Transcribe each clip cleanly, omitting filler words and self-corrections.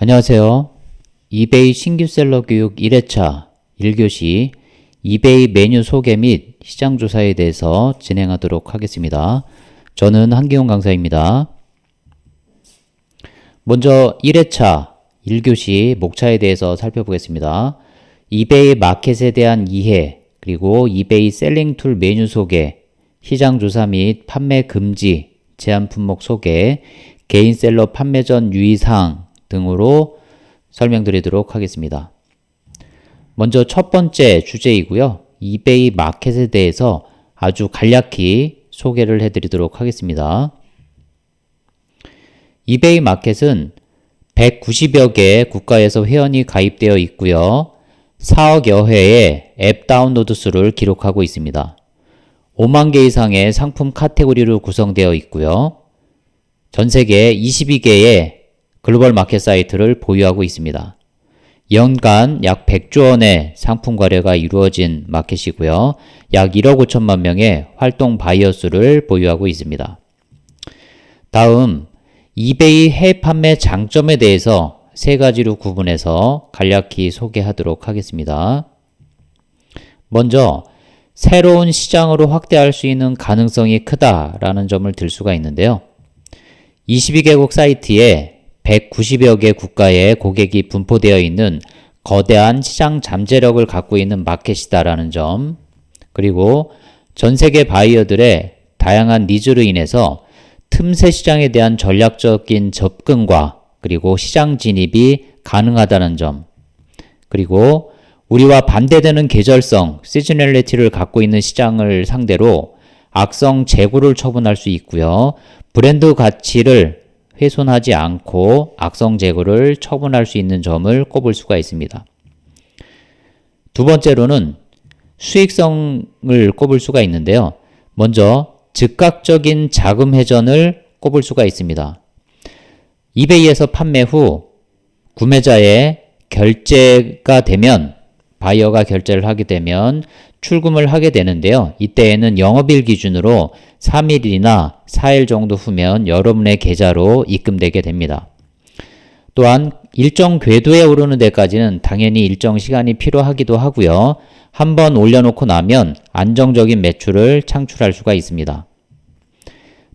안녕하세요. 이베이 신규셀러 교육 1회차 1교시 이베이 메뉴 소개 및 시장 조사에 대해서 진행하도록 하겠습니다. 저는 한기훈 강사입니다. 먼저 1회차 1교시 목차에 대해서 살펴보겠습니다. 이베이 마켓에 대한 이해, 그리고 이베이 셀링 툴 메뉴 소개, 시장 조사 및 판매 금지, 제한 품목 소개, 개인 셀러 판매 전 유의사항 등으로 설명드리도록 하겠습니다. 먼저 첫 번째 주제이고요. 이베이 마켓에 대해서 아주 간략히 소개를 해드리도록 하겠습니다. 이베이 마켓은 190여 개 국가에서 회원이 가입되어 있고요. 4억여 회의 앱 다운로드 수를 기록하고 있습니다. 5만 개 이상의 상품 카테고리로 구성되어 있고요. 전 세계 22개의 글로벌 마켓 사이트를 보유하고 있습니다. 연간 약 100조 원의 상품 거래가 이루어진 마켓이고요. 약 1억 5천만 명의 활동 바이어 수를 보유하고 있습니다. 다음, 이베이 해외 판매 장점에 대해서 세 가지로 구분해서 간략히 소개하도록 하겠습니다. 먼저, 새로운 시장으로 확대할 수 있는 가능성이 크다라는 점을 들 수가 있는데요. 22개국 사이트에 190여 개 국가의 고객이 분포되어 있는 거대한 시장 잠재력을 갖고 있는 마켓이다라는 점, 그리고 전 세계 바이어들의 다양한 니즈로 인해서 틈새 시장에 대한 전략적인 접근과 그리고 시장 진입이 가능하다는 점, 그리고 우리와 반대되는 계절성, 시즈널리티를 갖고 있는 시장을 상대로 악성 재고를 처분할 수 있고요. 브랜드 가치를 훼손하지 않고 악성 재고를 처분할 수 있는 점을 꼽을 수가 있습니다. 두 번째로는 수익성을 꼽을 수가 있는데요. 먼저 즉각적인 자금 회전을 꼽을 수가 있습니다. 이베이에서 판매 후 구매자의 결제가 되면, 바이어가 결제를 하게 되면 출금을 하게 되는데요. 이때에는 영업일 기준으로 3일이나 4일 정도 후면 여러분의 계좌로 입금되게 됩니다. 또한 일정 궤도에 오르는 데까지는 당연히 일정 시간이 필요하기도 하고요. 한번 올려놓고 나면 안정적인 매출을 창출할 수가 있습니다.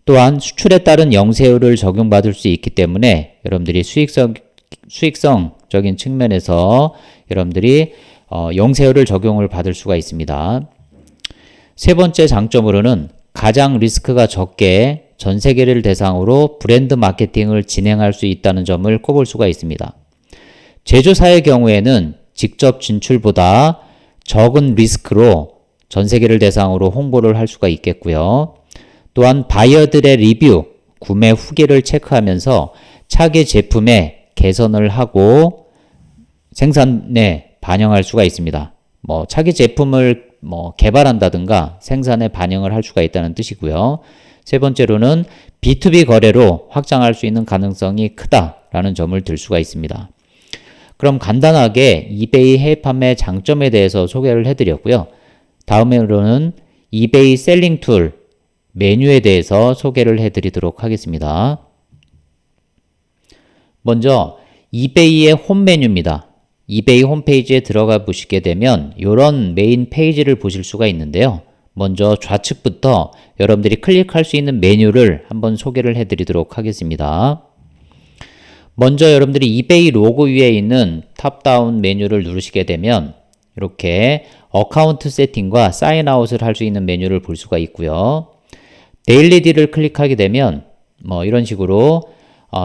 또한 수출에 따른 영세율을 적용받을 수 있기 때문에 여러분들이 수익성적인 측면에서 여러분들이 영세율을 적용을 받을 수가 있습니다. 세 번째 장점으로는 가장 리스크가 적게 전 세계를 대상으로 브랜드 마케팅을 진행할 수 있다는 점을 꼽을 수가 있습니다. 제조사의 경우에는 직접 진출보다 적은 리스크로 전 세계를 대상으로 홍보를 할 수가 있겠고요. 또한 바이어들의 리뷰, 구매 후기를 체크하면서 차기 제품에 개선을 하고 생산에 반영할 수가 있습니다. 차기 제품을 개발한다든가 생산에 반영을 할 수가 있다는 뜻이고요. 세 번째로는 B2B 거래로 확장할 수 있는 가능성이 크다라는 점을 들 수가 있습니다. 그럼 간단하게 이베이 해외 판매 장점에 대해서 소개를 해드렸고요. 다음으로는 이베이 셀링 툴 메뉴에 대해서 소개를 해드리도록 하겠습니다. 먼저 이베이의 홈 메뉴입니다. 이베이 홈페이지에 들어가 보시게 되면 이런 메인 페이지를 보실 수가 있는데요. 먼저 좌측부터 여러분들이 클릭할 수 있는 메뉴를 한번 소개를 해드리도록 하겠습니다. 먼저 여러분들이 이베이 로고 위에 있는 탑다운 메뉴를 누르시게 되면 이렇게 어카운트 세팅과 사인아웃을 할 수 있는 메뉴를 볼 수가 있고요. 데일리 딜을 클릭하게 되면 이런 식으로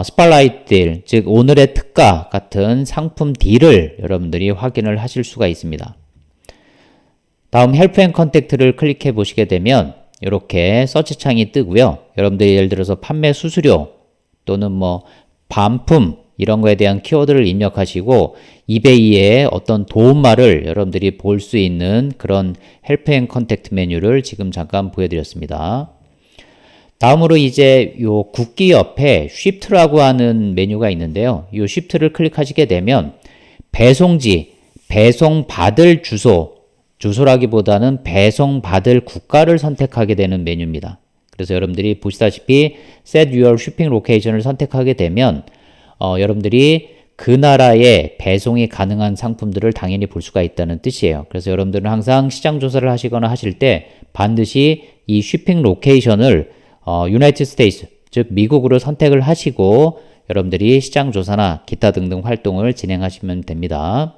스팟라이트 딜, 즉 오늘의 특가 같은 상품 딜을 여러분들이 확인을 하실 수가 있습니다. 다음 헬프 앤 컨택트를 클릭해 보시게 되면 이렇게 서치 창이 뜨고요. 여러분들이 예를 들어서 판매 수수료 또는 반품 이런 거에 대한 키워드를 입력하시고 이베이의 어떤 도움말을 여러분들이 볼 수 있는 그런 헬프 앤 컨택트 메뉴를 지금 잠깐 보여드렸습니다. 다음으로 이제 요 국기 옆에 쉬프트라고 하는 메뉴가 있는데요. 이 쉬프트를 클릭하시게 되면 배송지, 배송받을 주소라기보다는 배송받을 국가를 선택하게 되는 메뉴입니다. 그래서 여러분들이 보시다시피 Set Your Shipping Location을 선택하게 되면 여러분들이 그 나라에 배송이 가능한 상품들을 당연히 볼 수가 있다는 뜻이에요. 그래서 여러분들은 항상 시장 조사를 하시거나 하실 때 반드시 이 쉬핑 로케이션을 유나이티드 스테이츠, 즉 미국으로 선택을 하시고 여러분들이 시장 조사나 기타 등등 활동을 진행하시면 됩니다.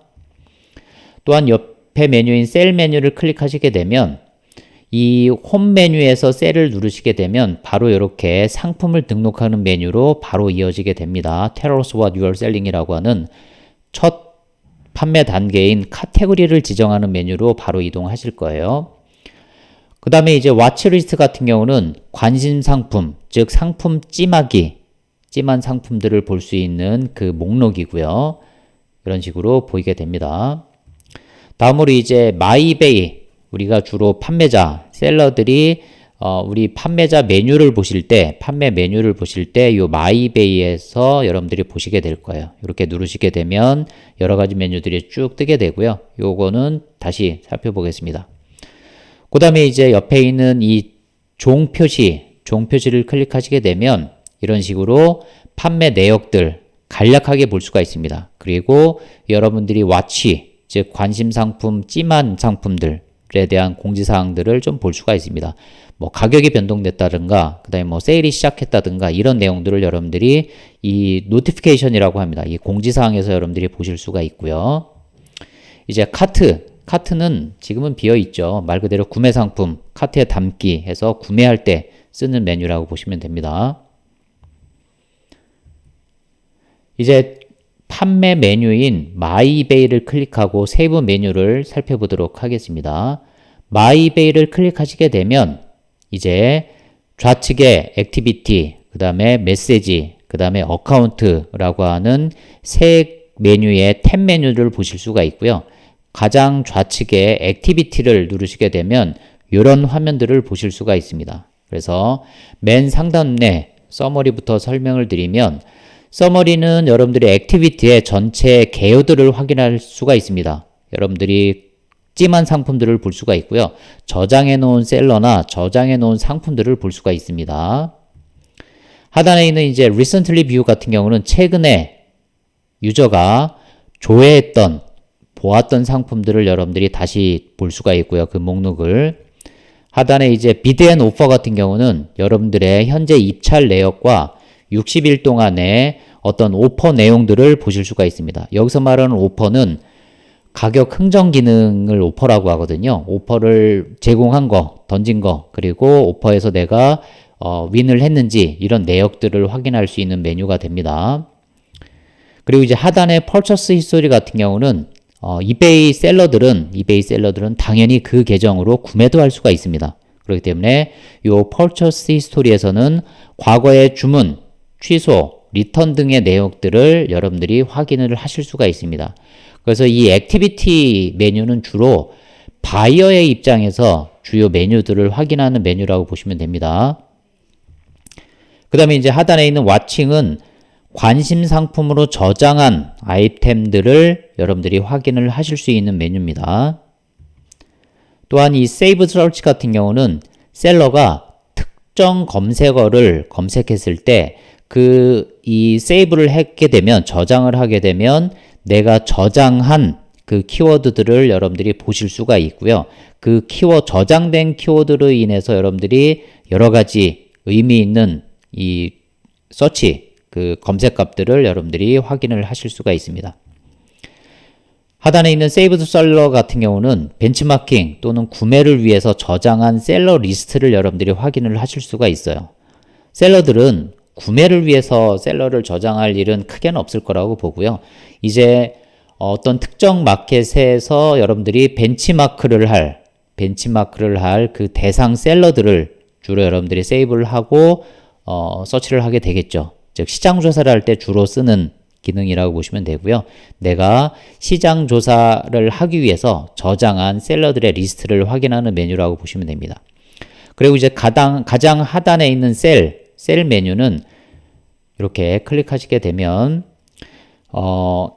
또한 옆에 메뉴인 셀 메뉴를 클릭하시게 되면 이 홈 메뉴에서 셀을 누르시게 되면 바로 이렇게 상품을 등록하는 메뉴로 바로 이어지게 됩니다. Tell us what you are selling이라고 하는 첫 판매 단계인 카테고리를 지정하는 메뉴로 바로 이동하실 거예요. 그 다음에 이제 와치리스트 같은 경우는 관심 상품, 즉 상품 찜한 상품들을 볼 수 있는 그 목록이고요. 이런 식으로 보이게 됩니다. 다음으로 이제 마이베이, 우리가 주로 판매자, 셀러들이 우리 판매자 메뉴를 보실 때, 판매 메뉴를 보실 때 이 마이베이에서 여러분들이 보시게 될 거예요. 이렇게 누르시게 되면 여러 가지 메뉴들이 쭉 뜨게 되고요. 요거는 다시 살펴보겠습니다. 그 다음에 이제 옆에 있는 이 종 표시를 클릭하시게 되면 이런 식으로 판매 내역들 간략하게 볼 수가 있습니다. 그리고 여러분들이 와치, 즉 관심 상품, 찜한 상품들에 대한 공지사항들을 좀 볼 수가 있습니다. 뭐 가격이 변동됐다든가, 그 다음에 뭐 세일이 시작했다든가 이런 내용들을 여러분들이 이 노티피케이션이라고 합니다. 이 공지사항에서 여러분들이 보실 수가 있고요. 이제 카트는 지금은 비어 있죠. 말 그대로 구매 상품, 카트에 담기 해서 구매할 때 쓰는 메뉴라고 보시면 됩니다. 이제 판매 메뉴인 마이베이를 클릭하고 세부 메뉴를 살펴보도록 하겠습니다. 마이베이를 클릭하시게 되면 이제 좌측에 액티비티, 그 다음에 메시지, 그 다음에 어카운트라고 하는 세 메뉴의 탭 메뉴를 보실 수가 있고요. 가장 좌측에 액티비티를 누르시게 되면 이런 화면들을 보실 수가 있습니다. 그래서 맨 상단에 서머리부터 설명을 드리면 서머리는 여러분들이 액티비티의 전체 개요들을 확인할 수가 있습니다. 여러분들이 찜한 상품들을 볼 수가 있고요. 저장해 놓은 셀러나 저장해 놓은 상품들을 볼 수가 있습니다. 하단에 있는 이제 recently view 같은 경우는 최근에 유저가 조회했던 보았던 상품들을 여러분들이 다시 볼 수가 있고요. 그 목록을. 하단에 이제 bid and offer 같은 경우는 여러분들의 현재 입찰 내역과 60일 동안의 어떤 오퍼 내용들을 보실 수가 있습니다. 여기서 말하는 오퍼는 가격 흥정 기능을 오퍼라고 하거든요. 오퍼를 제공한 거, 던진 거, 그리고 오퍼에서 내가 윈을 했는지 이런 내역들을 확인할 수 있는 메뉴가 됩니다. 그리고 이제 하단에 Purchase History 같은 경우는 이베이 셀러들은 당연히 그 계정으로 구매도 할 수가 있습니다. 그렇기 때문에 이 Purchase History에서는 과거의 주문, 취소, 리턴 등의 내용들을 여러분들이 확인을 하실 수가 있습니다. 그래서 이 액티비티 메뉴는 주로 바이어의 입장에서 주요 메뉴들을 확인하는 메뉴라고 보시면 됩니다. 그 다음에 이제 하단에 있는 왓칭은 관심 상품으로 저장한 아이템들을 여러분들이 확인을 하실 수 있는 메뉴입니다. 또한 이 Save Search 같은 경우는 셀러가 특정 검색어를 검색했을 때 이 세이브를 하게 되면, 저장을 하게 되면 내가 저장한 그 키워드들을 여러분들이 보실 수가 있고요. 그 저장된 키워드로 인해서 여러분들이 여러 가지 의미 있는 이 서치, 그 검색값들을 여러분들이 확인을 하실 수가 있습니다. 하단에 있는 세이브드 셀러 같은 경우는 벤치마킹 또는 구매를 위해서 저장한 셀러 리스트를 여러분들이 확인을 하실 수가 있어요. 셀러들은 구매를 위해서 셀러를 저장할 일은 크게는 없을 거라고 보고요. 이제 어떤 특정 마켓에서 여러분들이 벤치마크를 할 그 대상 셀러들을 주로 여러분들이 세이브를 하고 서치를 하게 되겠죠. 즉 시장 조사를 할 때 주로 쓰는 기능이라고 보시면 되고요. 내가 시장 조사를 하기 위해서 저장한 셀러들의 리스트를 확인하는 메뉴라고 보시면 됩니다. 그리고 이제 가장 하단에 있는 셀 메뉴는 이렇게 클릭하시게 되면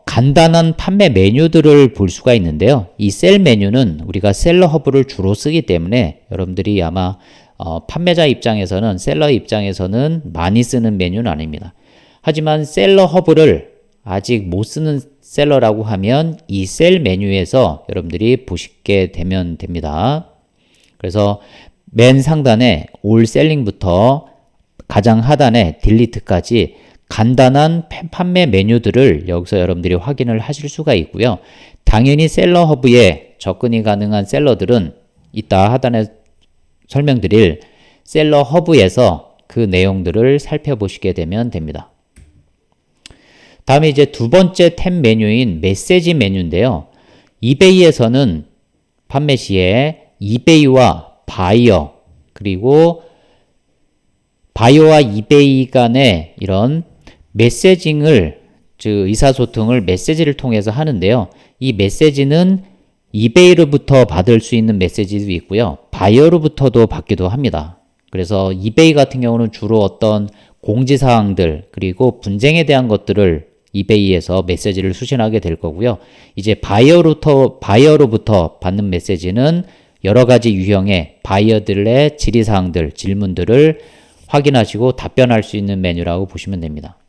간단한 판매 메뉴들을 볼 수가 있는데요. 이 셀 메뉴는 우리가 셀러 허브를 주로 쓰기 때문에 여러분들이 아마 판매자 입장에서는, 셀러 입장에서는 많이 쓰는 메뉴는 아닙니다. 하지만 셀러 허브를 아직 못 쓰는 셀러라고 하면 이 셀 메뉴에서 여러분들이 보시게 되면 됩니다. 그래서 맨 상단에 올 셀링부터 가장 하단에 딜리트까지 간단한 판매 메뉴들을 여기서 여러분들이 확인을 하실 수가 있고요. 당연히 셀러 허브에 접근이 가능한 셀러들은 이따 하단에 설명드릴 셀러 허브에서 그 내용들을 살펴보시게 되면 됩니다. 다음에 이제 두 번째 탭 메뉴인 메시지 메뉴인데요. 이베이에서는 판매 시에 이베이와 바이어 그리고 바이어와 이베이 간의 이런 메시징을 즉 의사소통을 메시지를 통해서 하는데요. 이 메시지는 이베이로부터 받을 수 있는 메시지도 있고요. 바이어로부터도 받기도 합니다. 그래서 이베이 같은 경우는 주로 어떤 공지사항들 그리고 분쟁에 대한 것들을 이베이에서 메시지를 수신하게 될 거고요. 이제 바이어로부터 받는 메시지는 여러 가지 유형의 바이어들의 질의사항들, 질문들을 확인하시고 답변할 수 있는 메뉴라고 보시면 됩니다.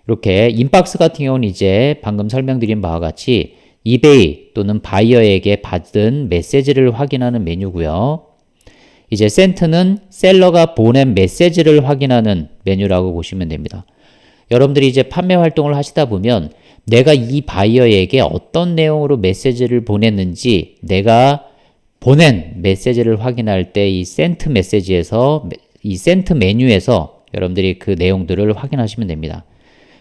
이렇게 인박스 같은 경우는 이제 방금 설명드린 바와 같이 이베이 또는 바이어에게 받은 메시지를 확인하는 메뉴고요. 이제 센트는 셀러가 보낸 메시지를 확인하는 메뉴라고 보시면 됩니다. 여러분들이 이제 판매 활동을 하시다 보면 내가 이 바이어에게 어떤 내용으로 메시지를 보냈는지 내가 보낸 메시지를 확인할 때 이 센트 메시지에서 이 센트 메뉴에서 여러분들이 그 내용들을 확인하시면 됩니다.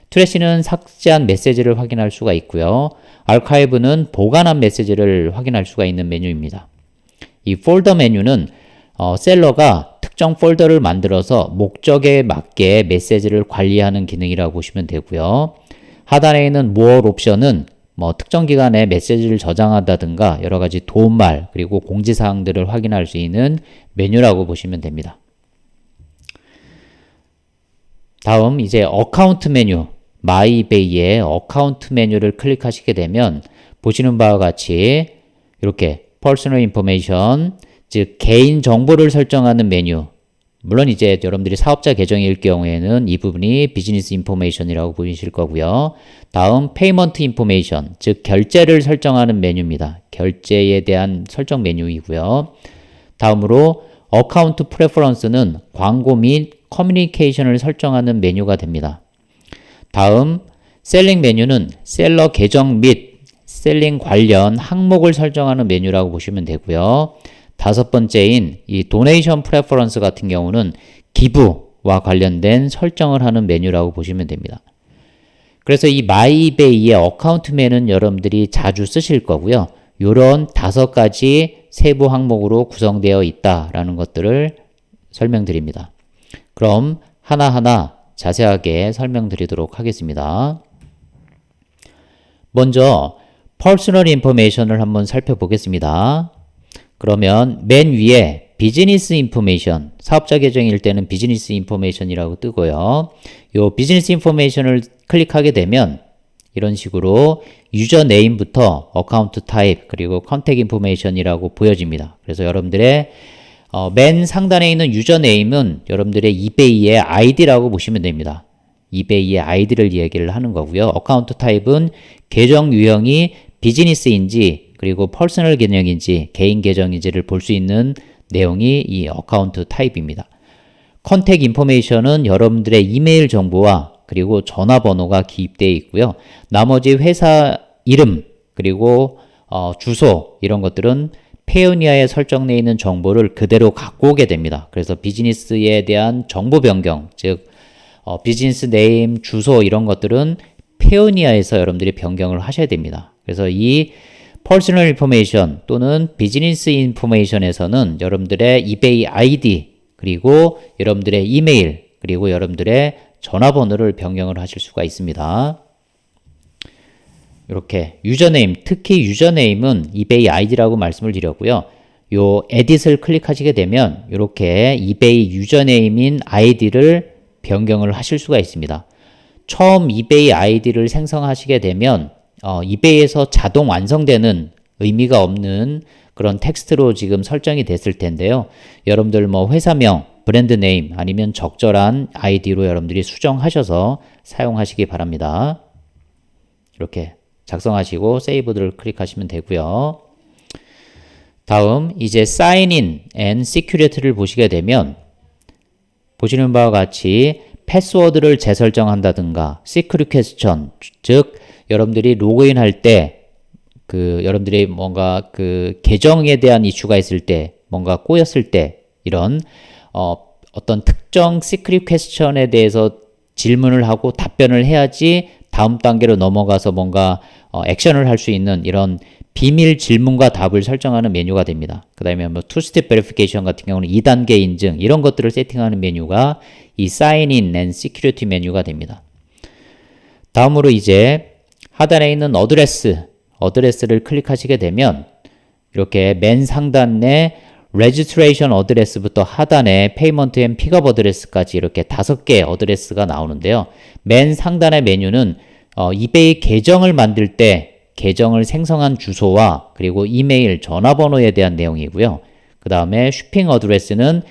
트래시는 삭제한 메시지를 확인할 수가 있고요. 아카이브는 보관한 메시지를 확인할 수가 있는 메뉴입니다. 이 폴더 메뉴는 셀러가 특정 폴더를 만들어서 목적에 맞게 메시지를 관리하는 기능이라고 보시면 되고요. 하단에 있는 More 옵션은 특정 기간에 메시지를 저장한다든가 여러 가지 도움말 그리고 공지사항들을 확인할 수 있는 메뉴라고 보시면 됩니다. 다음 이제 어카운트 메뉴 마이베이의 어카운트 메뉴를 클릭하시게 되면 보시는 바와 같이 이렇게 퍼스널 인포메이션 즉 개인 정보를 설정하는 메뉴 물론 이제 여러분들이 사업자 계정일 경우에는 이 부분이 비즈니스 인포메이션이라고 보이실 거고요. 다음 페이먼트 인포메이션 즉 결제를 설정하는 메뉴입니다. 결제에 대한 설정 메뉴이고요. 다음으로 어카운트 프레퍼런스는 광고 및 커뮤니케이션을 설정하는 메뉴가 됩니다. 다음 셀링 메뉴는 셀러 계정 및 셀링 관련 항목을 설정하는 메뉴라고 보시면 되고요. 다섯 번째인 이 도네이션 프레퍼런스 같은 경우는 기부와 관련된 설정을 하는 메뉴라고 보시면 됩니다. 그래서 이 마이베이의 어카운트 메뉴는 여러분들이 자주 쓰실 거고요. 이런 다섯 가지 세부 항목으로 구성되어 있다라는 것들을 설명드립니다. 그럼 하나하나 자세하게 설명드리도록 하겠습니다. 먼저 퍼스널 인포메이션을 한번 살펴보겠습니다. 그러면 맨 위에 비즈니스 인포메이션, 사업자 계정일 때는 비즈니스 인포메이션이라고 뜨고요. 이 비즈니스 인포메이션을 클릭하게 되면 이런 식으로 유저 네임부터 어카운트 타입 그리고 컨택 인포메이션이라고 보여집니다. 그래서 여러분들의 맨 상단에 있는 유저 네임은 여러분들의 이베이의 아이디라고 보시면 됩니다. 이베이의 아이디를 얘기를 하는 거고요. 어카운트 타입은 계정 유형이 비즈니스인지 그리고 퍼스널 계정인지 개인 계정인지를 볼 수 있는 내용이 이 어카운트 타입입니다. 컨택 인포메이션은 여러분들의 이메일 정보와 그리고 전화번호가 기입되어 있고요. 나머지 회사 이름 그리고 주소 이런 것들은 페오니아에 설정되어 있는 정보를 그대로 갖고 오게 됩니다. 그래서 비즈니스에 대한 정보 변경, 즉 비즈니스 네임, 주소 이런 것들은 페오니아에서 여러분들이 변경을 하셔야 됩니다. 그래서 이 퍼스널 인포메이션 또는 비즈니스 인포메이션에서는 여러분들의 이베이 아이디 그리고 여러분들의 이메일 그리고 여러분들의 전화번호를 변경을 하실 수가 있습니다. 이렇게 유저네임, 특히 유저네임은 이베이 아이디라고 말씀을 드렸고요. 요 에딧을 클릭하시게 되면 이렇게 이베이 유저네임인 아이디를 변경을 하실 수가 있습니다. 처음 이베이 아이디를 생성하시게 되면 이베이에서 자동 완성되는 의미가 없는 그런 텍스트로 지금 설정이 됐을 텐데요. 여러분들 회사명, 브랜드 네임 아니면 적절한 아이디로 여러분들이 수정하셔서 사용하시기 바랍니다. 이렇게 작성하시고 세이브를 클릭하시면 되고요. 다음 이제 Sign in and Security를 보시게 되면 보시는 바와 같이 패스워드를 재설정한다든가 시크릿 퀘스천, 즉 여러분들이 로그인할 때 여러분들이 뭔가 계정에 대한 이슈가 있을 때, 뭔가 꼬였을 때 이런 어떤 특정 시크릿 퀘스천에 대해서 질문을 하고 답변을 해야지 다음 단계로 넘어가서 뭔가 액션을 할 수 있는 이런 비밀 질문과 답을 설정하는 메뉴가 됩니다. 그 다음에 뭐 투스텝 베리피케이션 같은 경우는 2단계 인증 이런 것들을 세팅하는 메뉴가 이 Sign in and Security 메뉴가 됩니다. 다음으로 이제 하단에 있는 어드레스를 클릭하시게 되면 이렇게 맨 상단에 Registration 어드레스부터 하단에 Payment and Pickup 어드레스까지 이렇게 5개의 어드레스가 나오는데요. 맨 상단의 메뉴는 이베이 계정을 만들 때 계정을 생성한 주소와 그리고 이메일, 전화번호에 대한 내용이고요. 그 다음에 쇼핑 어드레스는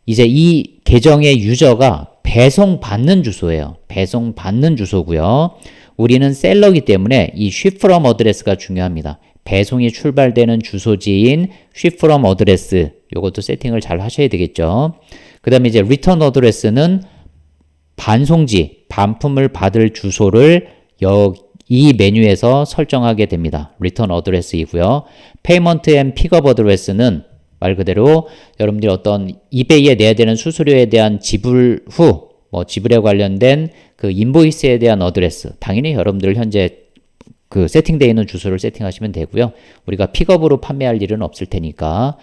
이제 이 계정의 유저가 배송받는 주소예요. 배송받는 주소고요. 우리는 셀러이기 때문에 이 ship from 어드레스가 중요합니다. 배송이 출발되는 주소지인 ship from 어드레스 요것도 세팅을 잘 하셔야 되겠죠. 그 다음에 이제 return 어드레스는 반송지, 반품을 받을 주소를 이 메뉴에서 설정하게 됩니다. return 어드레스이고요. payment and pickup 어드레스는 말 그대로 여러분들이 어떤 이베이에 내야 되는 수수료에 대한 지불 후 지불에 관련된 인보이스에 대한 어드레스 당연히 여러분들 현재 세팅되어 있는 주소를 세팅하시면 되고요. 우리가 픽업으로 판매할 일은 없을 테니까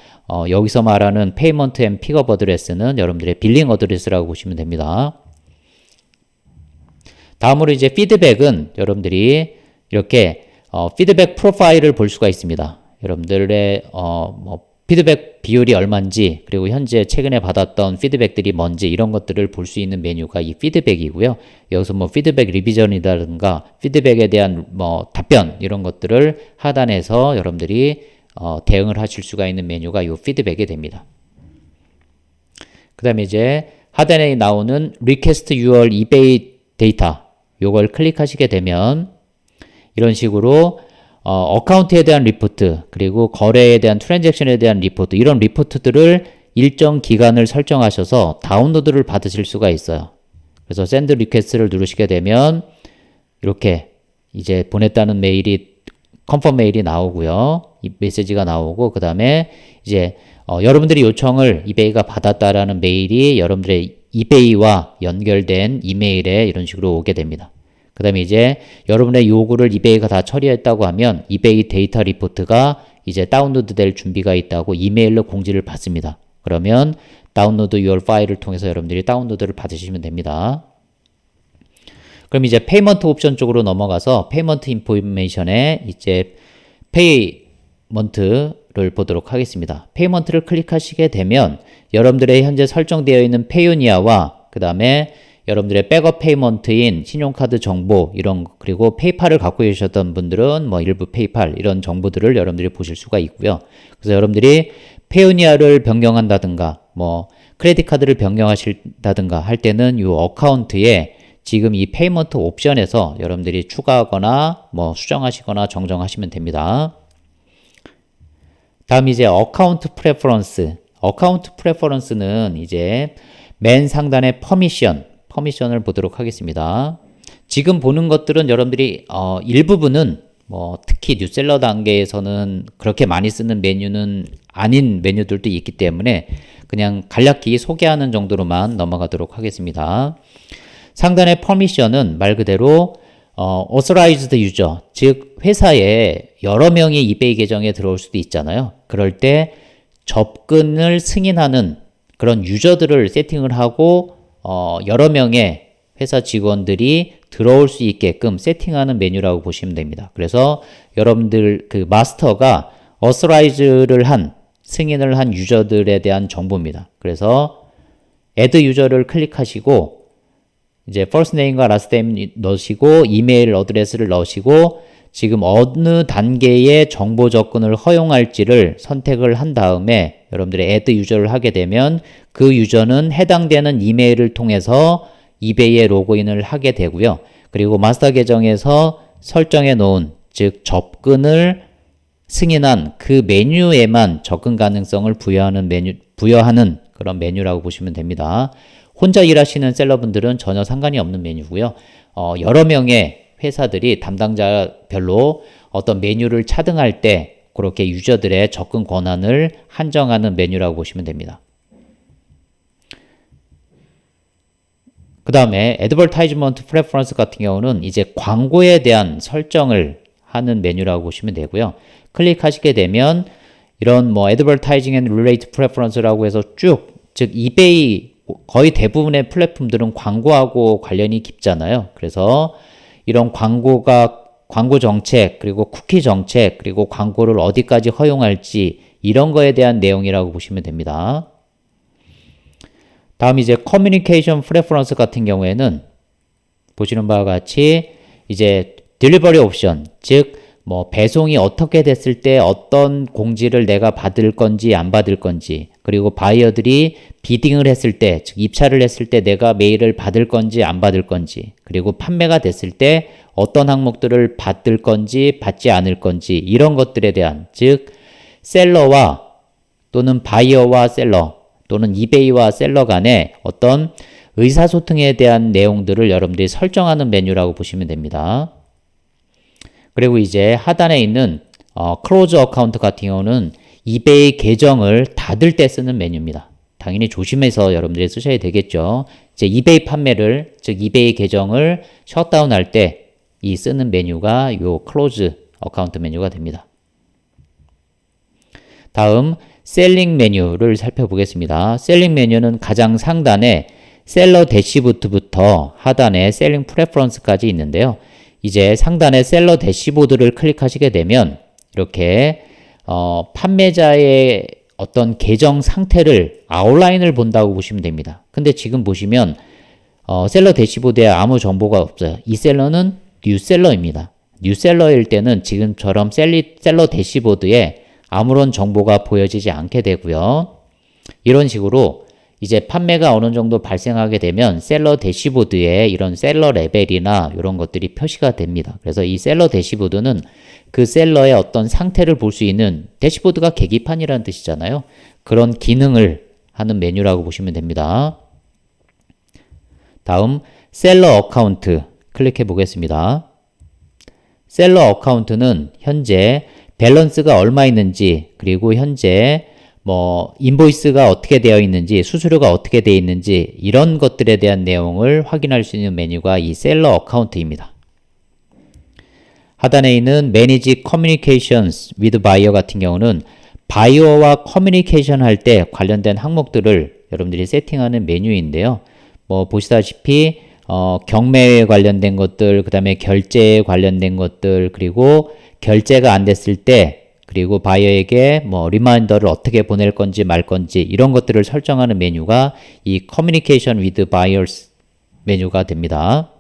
여기서 말하는 페이먼트 앤 픽업 어드레스는 여러분들의 빌링 어드레스라고 보시면 됩니다. 다음으로 이제 피드백은 여러분들이 이렇게 피드백 프로파일을 볼 수가 있습니다. 여러분들의 피드백 비율이 얼마인지 그리고 현재 최근에 받았던 피드백들이 뭔지 이런 것들을 볼 수 있는 메뉴가 이 피드백이고요. 여기서 피드백 리비전이라든가 피드백에 대한 답변 이런 것들을 하단에서 여러분들이 대응을 하실 수가 있는 메뉴가 이 피드백이 됩니다. 그 다음에 이제 하단에 나오는 Request Your eBay Data 요걸 클릭하시게 되면 이런 식으로 어카운트에 대한 리포트 그리고 거래에 대한 트랜잭션에 대한 리포트 이런 리포트들을 일정 기간을 설정하셔서 다운로드를 받으실 수가 있어요. 그래서 send request를 누르시게 되면 이렇게 이제 보냈다는 메일이 컨펌 메일이 나오고요. 이 메시지가 나오고 그 다음에 이제 여러분들이 요청을 이베이가 받았다라는 메일이 여러분들의 이베이와 연결된 이메일에 이런 식으로 오게 됩니다. 그 다음에 이제 여러분의 요구를 이베이가 다 처리했다고 하면 이베이 데이터 리포트가 이제 다운로드 될 준비가 있다고 이메일로 공지를 받습니다. 그러면 다운로드 your 파일을 통해서 여러분들이 다운로드를 받으시면 됩니다. 그럼 이제 페이먼트 옵션 쪽으로 넘어가서 페이먼트 인포메이션에 이제 페이먼트를 보도록 하겠습니다. 페이먼트를 클릭하시게 되면 여러분들의 현재 설정되어 있는 페이오니아와 그 다음에 여러분들의 백업 페이먼트인 신용카드 정보 그리고 페이팔을 갖고 계셨던 분들은 일부 페이팔 이런 정보들을 여러분들이 보실 수가 있고요. 그래서 여러분들이 페이오니아를 변경한다든가 크레딧 카드를 변경하신다든가 할 때는 이 어카운트에 지금 이 페이먼트 옵션에서 여러분들이 추가하거나 수정하시거나 정정하시면 됩니다. 다음 이제 어카운트 프레퍼런스는 이제 맨 상단의 퍼미션을 보도록 하겠습니다. 지금 보는 것들은 여러분들이 일부분은 특히 뉴셀러 단계에서는 그렇게 많이 쓰는 메뉴는 아닌 메뉴들도 있기 때문에 그냥 간략히 소개하는 정도로만 넘어가도록 하겠습니다. 상단의 퍼미션은 말 그대로 authorized user, 즉 회사에 여러 명이 이베이 계정에 들어올 수도 있잖아요. 그럴 때 접근을 승인하는 그런 유저들을 세팅을 하고 여러 명의 회사 직원들이 들어올 수 있게끔 세팅하는 메뉴라고 보시면 됩니다. 그래서 여러분들 마스터가 authorize를 승인을 한 유저들에 대한 정보입니다. 그래서 add 유저를 클릭하시고 이제 first name과 last name 넣으시고 이메일 어드레스를 넣으시고 지금 어느 단계의 정보 접근을 허용할지를 선택을 한 다음에 여러분들이 add 유저를 하게 되면 그 유저는 해당되는 이메일을 통해서 이베이에 로그인을 하게 되고요. 그리고 마스터 계정에서 설정해 놓은 즉 접근을 승인한 그 메뉴에만 접근 가능성을 부여하는 그런 메뉴라고 보시면 됩니다. 혼자 일하시는 셀러분들은 전혀 상관이 없는 메뉴고요. 여러 명의 회사들이 담당자별로 어떤 메뉴를 차등할 때 그렇게 유저들의 접근 권한을 한정하는 메뉴라고 보시면 됩니다. 그 다음에 Advertisement Preference 같은 경우는 이제 광고에 대한 설정을 하는 메뉴라고 보시면 되고요. 클릭하시게 되면 이런 뭐 Advertising and Related Preference라고 해서 쭉, 즉 이베이 거의 대부분의 플랫폼들은 광고하고 관련이 깊잖아요. 그래서 이런 광고 정책, 그리고 쿠키 정책, 그리고 광고를 어디까지 허용할지 이런 거에 대한 내용이라고 보시면 됩니다. 다음 이제 Communication Preference 같은 경우에는 보시는 바와 같이 이제 Delivery Option, 즉 뭐 배송이 어떻게 됐을 때 어떤 공지를 내가 받을 건지 안 받을 건지, 그리고 바이어들이 비딩을 했을 때, 즉 입찰을 했을 때 내가 메일을 받을 건지 안 받을 건지, 그리고 판매가 됐을 때 어떤 항목들을 받을 건지 받지 않을 건지 이런 것들에 대한, 즉 셀러와 또는 바이어와 셀러 또는 이베이와 셀러 간의 어떤 의사소통에 대한 내용들을 여러분들이 설정하는 메뉴라고 보시면 됩니다. 그리고 이제 하단에 있는 클로즈 어카운트 같은 경우는 이베이 계정을 닫을 때 쓰는 메뉴입니다. 당연히 조심해서 여러분들이 쓰셔야 되겠죠. 이제 이베이 판매를, 즉 이베이 계정을 셧다운할 때 이 쓰는 메뉴가 요 클로즈 어카운트 메뉴가 됩니다. 다음 셀링 메뉴를 살펴보겠습니다. 셀링 메뉴는 가장 상단에 셀러 대시보드부터 하단에 셀링 프레퍼런스까지 있는데요. 이제 상단에 셀러 대시보드를 클릭하시게 되면 이렇게 판매자의 어떤 계정 상태를 아웃라인을 본다고 보시면 됩니다. 근데 지금 보시면 셀러 대시보드에 아무 정보가 없어요. 이 셀러는 뉴셀러입니다. 뉴셀러일 때는 지금처럼 셀러 대시보드에 아무런 정보가 보여지지 않게 되고요. 이런 식으로 이제 판매가 어느 정도 발생하게 되면 셀러 대시보드에 이런 셀러 레벨이나 이런 것들이 표시가 됩니다. 그래서 이 셀러 대시보드는 그 셀러의 어떤 상태를 볼 수 있는, 대시보드가 계기판이라는 뜻이잖아요. 그런 기능을 하는 메뉴라고 보시면 됩니다. 다음 셀러 어카운트 클릭해 보겠습니다. 셀러 어카운트는 현재 밸런스가 얼마 있는지, 그리고 현재 뭐 인보이스가 어떻게 되어 있는지, 수수료가 어떻게 되어 있는지 이런 것들에 대한 내용을 확인할 수 있는 메뉴가 이 셀러 어카운트입니다. 하단에 있는 Manage Communications with Buyer 같은 경우는 바이어와 커뮤니케이션 할 때 관련된 항목들을 여러분들이 세팅하는 메뉴인데요. 뭐 보시다시피 경매에 관련된 것들, 그 다음에 결제에 관련된 것들, 그리고 결제가 안 됐을 때, 그리고 바이어에게 뭐 리마인더를 어떻게 보낼 건지 말 건지 이런 것들을 설정하는 메뉴가 이 Communication with Buyers 메뉴가 됩니다.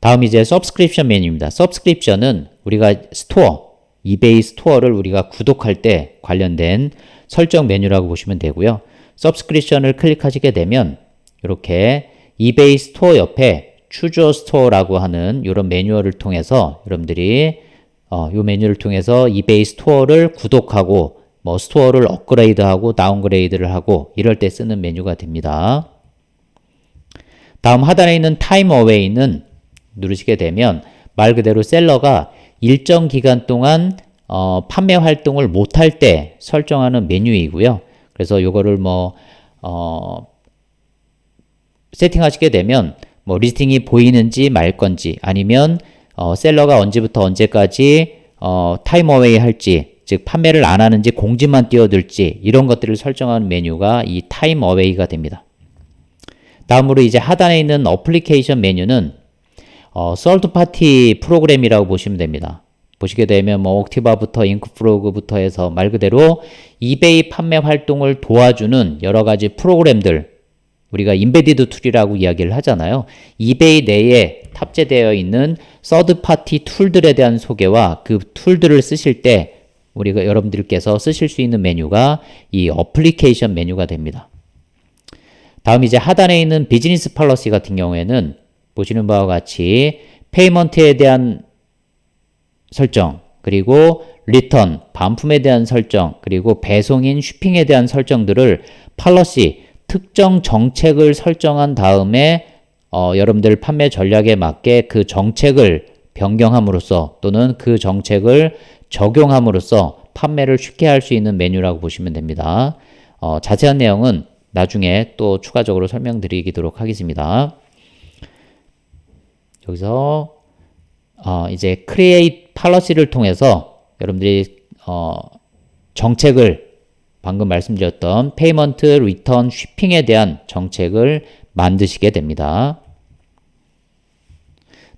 다음 이제 Subscription 메뉴입니다. Subscription은 우리가 스토어, 이베이 스토어를 우리가 구독할 때 관련된 설정 메뉴라고 보시면 되고요. Subscription을 클릭하시게 되면 이렇게 이베이 스토어 옆에 Choose Store라고 하는 이런 매뉴얼을 통해서 여러분들이 이 메뉴를 통해서 이베이 스토어를 구독하고 뭐 스토어를 업그레이드하고 다운그레이드를 하고 이럴 때 쓰는 메뉴가 됩니다. 다음 하단에 있는 타임 어웨이는 누르시게 되면 말 그대로 셀러가 일정 기간 동안 판매 활동을 못할 때 설정하는 메뉴이고요. 그래서 이거를 뭐 세팅하시게 되면 뭐 리스팅이 보이는지 말 건지, 아니면 셀러가 언제부터 언제까지 타임 어웨이 할지, 즉 판매를 안 하는지 공지만 띄워둘지 이런 것들을 설정하는 메뉴가 이 타임 어웨이가 됩니다. 다음으로 이제 하단에 있는 어플리케이션 메뉴는 서드 파티 프로그램이라고 보시면 됩니다. 보시게 되면 뭐 옥티바부터 잉크프로그부터 해서 말 그대로 이베이 판매 활동을 도와주는 여러 가지 프로그램들, 우리가 인베디드 툴이라고 이야기를 하잖아요. 이베이 내에 탑재되어 있는 서드 파티 툴들에 대한 소개와 그 툴들을 쓰실 때 우리가 여러분들께서 쓰실 수 있는 메뉴가 이 어플리케이션 메뉴가 됩니다. 다음 이제 하단에 있는 비즈니스 팔러시 같은 경우에는 보시는 바와 같이 페이먼트에 대한 설정, 그리고 리턴, 반품에 대한 설정, 그리고 배송인 쇼핑에 대한 설정들을 팔러시, 특정 정책을 설정한 다음에 여러분들 판매 전략에 맞게 그 정책을 변경함으로써 또는 그 정책을 적용함으로써 판매를 쉽게 할 수 있는 메뉴라고 보시면 됩니다. 자세한 내용은 나중에 또 추가적으로 설명드리도록 하겠습니다. 여기서 이제 Create Policy를 통해서 여러분들이 정책을 방금 말씀드렸던 페이먼트, 리턴, 쉬핑에 대한 정책을 만드시게 됩니다.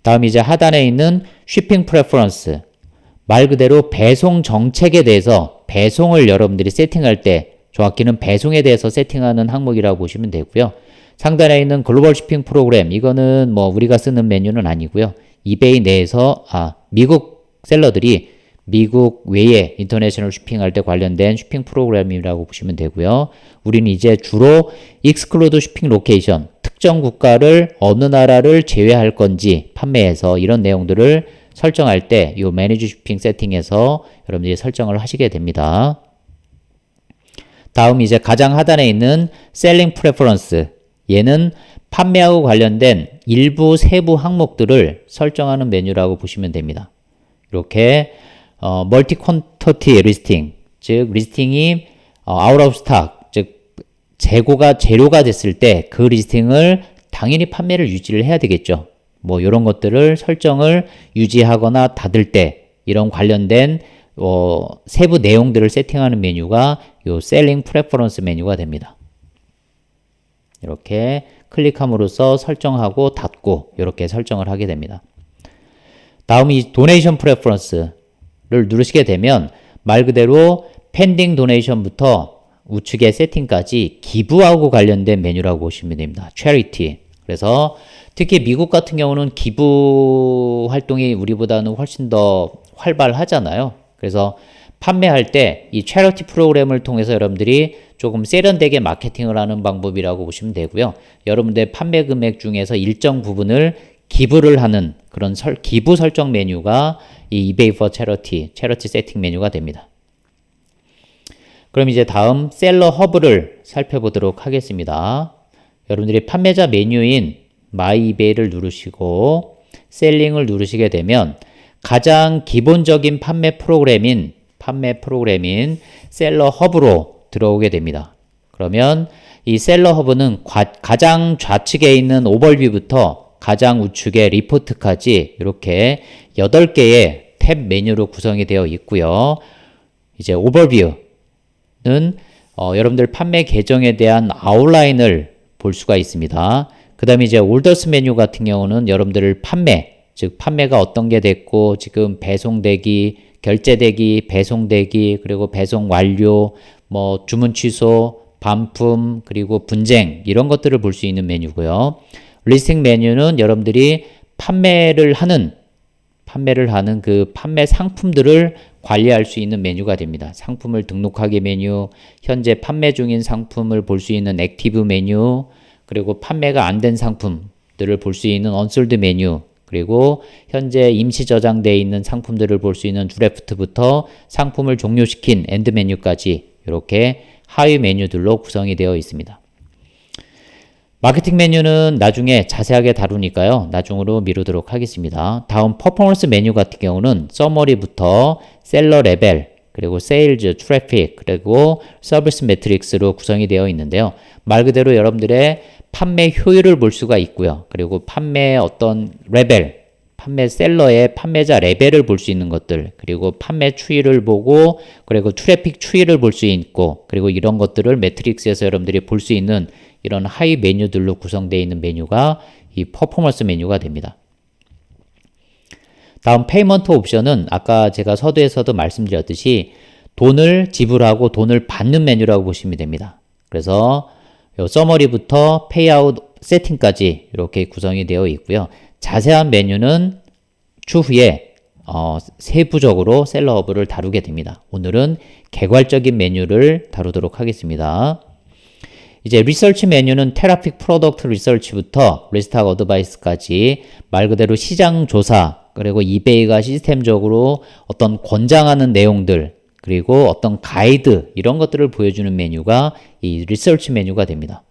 다음 이제 하단에 있는 쉬핑 프레퍼런스, 말 그대로 배송 정책에 대해서 배송을 여러분들이 세팅할 때 정확히는 배송에 대해서 세팅하는 항목이라고 보시면 되고요. 상단에 있는 글로벌 쉬핑 프로그램, 이거는 뭐 우리가 쓰는 메뉴는 아니고요. 이베이 내에서 미국 셀러들이 미국 외에 인터내셔널 쇼핑할 때 관련된 쇼핑 프로그램이라고 보시면 되고요. 우리는 이제 주로 익스클루드 쇼핑 로케이션, 특정 국가를 어느 나라를 제외할 건지 판매해서 이런 내용들을 설정할 때 이 매니지 쇼핑 세팅에서 여러분들이 설정을 하시게 됩니다. 다음 이제 가장 하단에 있는 셀링 프레퍼런스, 얘는 판매하고 관련된 일부 세부 항목들을 설정하는 메뉴라고 보시면 됩니다. 이렇게 멀티 퀀터티 리스팅, 즉 리스팅이 아웃 오브 스탁, 즉 재료가 됐을 때 그 리스팅을 당연히 판매를 유지를 해야 되겠죠. 뭐 이런 것들을 설정을 유지하거나 닫을 때 이런 관련된 세부 내용들을 세팅하는 메뉴가 요 셀링 프레퍼런스 메뉴가 됩니다. 이렇게 클릭함으로써 설정하고 닫고 이렇게 설정을 하게 됩니다. 다음 이 도네이션 프레퍼런스를 누르시게 되면 말 그대로 펜딩 도네이션부터 우측의 세팅까지 기부하고 관련된 메뉴라고 보시면 됩니다. charity. 그래서 특히 미국 같은 경우는 기부 활동이 우리보다는 훨씬 더 활발하잖아요. 그래서 판매할 때 이 체리티 프로그램을 통해서 여러분들이 조금 세련되게 마케팅을 하는 방법이라고 보시면 되고요. 여러분들의 판매 금액 중에서 일정 부분을 기부를 하는 그런 기부 설정 메뉴가 이 eBay for Charity 세팅 메뉴가 됩니다. 그럼 이제 다음 셀러 허브를 살펴보도록 하겠습니다. 여러분들이 판매자 메뉴인 마이 이베이를 누르시고 셀링을 누르시게 되면 가장 기본적인 판매 프로그램인 셀러 허브로 들어오게 됩니다. 그러면 이 셀러 허브는 가장 좌측에 있는 오버뷰부터 가장 우측의 리포트까지 이렇게 8개의 탭 메뉴로 구성이 되어 있고요. 이제 오버뷰는 여러분들 판매 계정에 대한 아웃라인을 볼 수가 있습니다. 그 다음에 이제 올더스 메뉴 같은 경우는 여러분들 즉 판매가 어떤 게 됐고 지금 배송되기, 결제되기, 배송되기, 그리고 배송 완료, 뭐 주문 취소, 반품, 그리고 분쟁 이런 것들을 볼 수 있는 메뉴고요. 리스팅 메뉴는 여러분들이 판매를 하는 그 판매 상품들을 관리할 수 있는 메뉴가 됩니다. 상품을 등록하기 메뉴, 현재 판매 중인 상품을 볼 수 있는 액티브 메뉴, 그리고 판매가 안 된 상품들을 볼 수 있는 언솔드 메뉴, 그리고 현재 임시 저장되어 있는 상품들을 볼 수 있는 드래프트부터 상품을 종료시킨 엔드 메뉴까지 이렇게 하위 메뉴들로 구성이 되어 있습니다. 마케팅 메뉴는 나중에 자세하게 다루니까요. 나중으로 미루도록 하겠습니다. 다음 퍼포먼스 메뉴 같은 경우는 서머리부터 셀러 레벨, 그리고 세일즈, 트래픽, 그리고 서비스 매트릭스로 구성이 되어 있는데요. 말 그대로 여러분들의 판매 효율을 볼 수가 있고요. 그리고 판매 어떤 레벨, 판매 셀러의 판매자 레벨을 볼 수 있는 것들, 그리고 판매 추이를 보고, 그리고 트래픽 추이를 볼 수 있고, 그리고 이런 것들을 매트릭스에서 여러분들이 볼 수 있는 이런 하위 메뉴들로 구성되어 있는 메뉴가 이 퍼포먼스 메뉴가 됩니다. 다음 페이먼트 옵션은 아까 제가 서두에서도 말씀드렸듯이 돈을 지불하고 돈을 받는 메뉴라고 보시면 됩니다. 그래서 요 서머리부터 페이아웃 세팅까지 이렇게 구성이 되어 있고요. 자세한 메뉴는 추후에 세부적으로 셀러허브를 다루게 됩니다. 오늘은 개괄적인 메뉴를 다루도록 하겠습니다. 이제 리서치 메뉴는 테라픽 프로덕트 리서치부터 리스탁 어드바이스까지 말 그대로 시장 조사, 그리고 이베이가 시스템적으로 어떤 권장하는 내용들, 그리고 어떤 가이드 이런 것들을 보여주는 메뉴가 이 리서치 메뉴가 됩니다.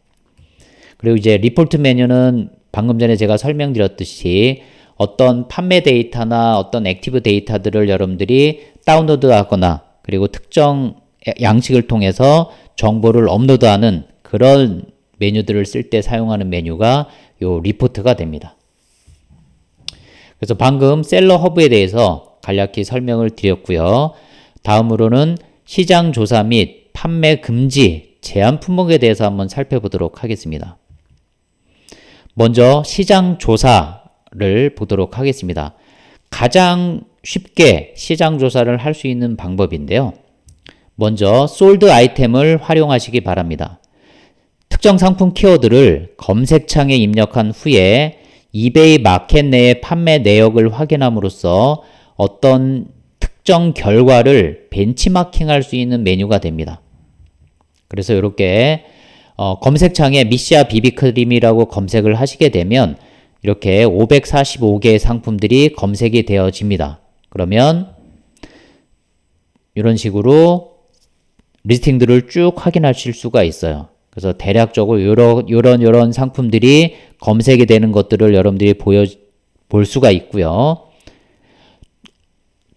그리고 이제 리포트 메뉴는 방금 전에 제가 설명드렸듯이 어떤 판매 데이터나 어떤 액티브 데이터들을 여러분들이 다운로드 하거나 그리고 특정 양식을 통해서 정보를 업로드하는 그런 메뉴들을 쓸 때 사용하는 메뉴가 요 리포트가 됩니다. 그래서 방금 셀러 허브에 대해서 간략히 설명을 드렸고요. 다음으로는 시장 조사 및 판매 금지, 제한 품목에 대해서 한번 살펴보도록 하겠습니다. 먼저 시장 조사를 보도록 하겠습니다. 가장 쉽게 시장 조사를 할 수 있는 방법인데요. 먼저 솔드 아이템을 활용하시기 바랍니다. 특정 상품 키워드를 검색창에 입력한 후에 이베이 마켓 내의 판매 내역을 확인함으로써 어떤 특정 결과를 벤치마킹할 수 있는 메뉴가 됩니다. 그래서 이렇게 검색창에 미시아 비비크림이라고 검색을 하시게 되면 이렇게 545개의 상품들이 검색이 되어집니다. 그러면 이런 식으로 리스팅들을 쭉 확인하실 수가 있어요. 그래서 대략적으로 이런 상품들이 검색이 되는 것들을 여러분들이 볼 수가 있고요.